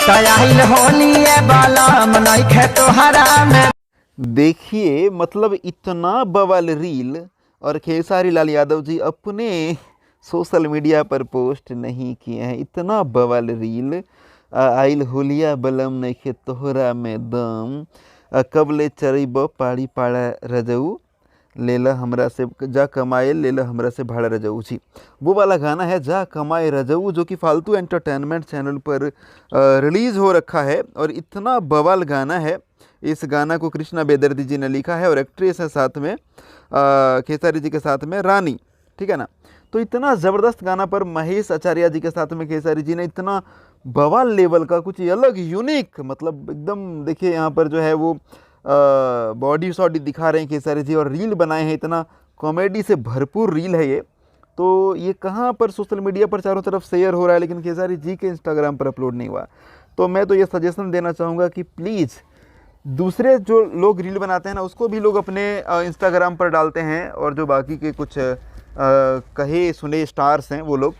तयाहिल होलिए बालाम नइखे तोहरा में। देखिए मतलब इतना बवाल रील और खेसारी लाल यादव जी अपने सोशल मीडिया पर पोस्ट नहीं किए हैं। इतना बवाल रील आइल होलिया बलम नइखे तोहरा में दम, कबले चरब पाड़ी पाड़ा रजऊ, लेला हमरा से जा कमाए लेला हमरा से भाड़ा रजऊ जी। वो वाला गाना है जा कमाए रजऊ, जो कि फालतू एंटरटेनमेंट चैनल पर रिलीज़ हो रखा है और इतना बवाल गाना है। इस गाना को कृष्णा बेदर्दी जी ने लिखा है और एक्ट्रेस है साथ में खेसारी जी के साथ में रानी, ठीक है ना। तो इतना ज़बरदस्त गाना पर महेश आचार्य जी के साथ में खेसारी जी ने इतना बवाल लेवल का कुछ अलग यूनिक, मतलब एकदम देखिए यहाँ पर जो है वो बॉडी शॉडी दिखा रहे हैं खेसारी जी और रील बनाए हैं। इतना कॉमेडी से भरपूर रील है ये। तो ये कहाँ पर सोशल मीडिया पर चारों तरफ शेयर हो रहा है, लेकिन खेसारी जी के इंस्टाग्राम पर अपलोड नहीं हुआ। तो मैं तो ये सजेशन देना चाहूँगा कि प्लीज़ दूसरे जो लोग रील बनाते हैं ना, उसको भी लोग अपने इंस्टाग्राम पर डालते हैं, और जो बाकी के कुछ कहे सुने स्टार्स हैं वो लोग।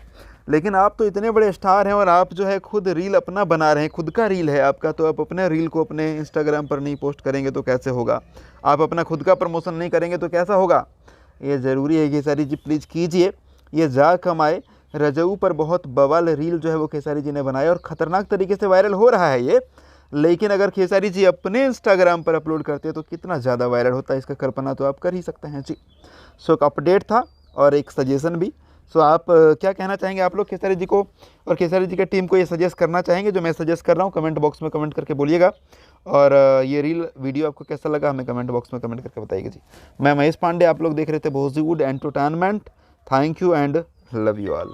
लेकिन आप तो इतने बड़े स्टार हैं और आप जो है खुद रील अपना बना रहे हैं, खुद का रील है आपका, तो आप अपने रील को अपने इंस्टाग्राम पर नहीं पोस्ट करेंगे तो कैसे होगा। आप अपना खुद का प्रमोशन नहीं करेंगे तो कैसा होगा। ये ज़रूरी है खेसारी जी, प्लीज़ कीजिए। ये जा कमाए रजऊ पर बहुत बवाल रील जो है वो खेसारी जी ने बनाया और ख़तरनाक तरीके से वायरल हो रहा है ये। लेकिन अगर खेसारी जी अपने इंस्टाग्राम पर अपलोड करते हैं तो कितना ज़्यादा वायरल होता है, इसका कल्पना तो आप कर ही सकते हैं जी। सो एक अपडेट था और एक सजेशन भी। सो आप क्या कहना चाहेंगे आप लोग खेसारी जी को और खेसारी जी की टीम को ये सजेस्ट करना चाहेंगे जो मैं सजेस्ट कर रहा हूँ? कमेंट बॉक्स में कमेंट करके बोलिएगा। और ये रील वीडियो आपको कैसा लगा हमें कमेंट बॉक्स में कमेंट करके बताइएगा जी। मैं महेश पांडे, आप लोग देख रहे थे Bollywood entertainment. Thank you and love you all.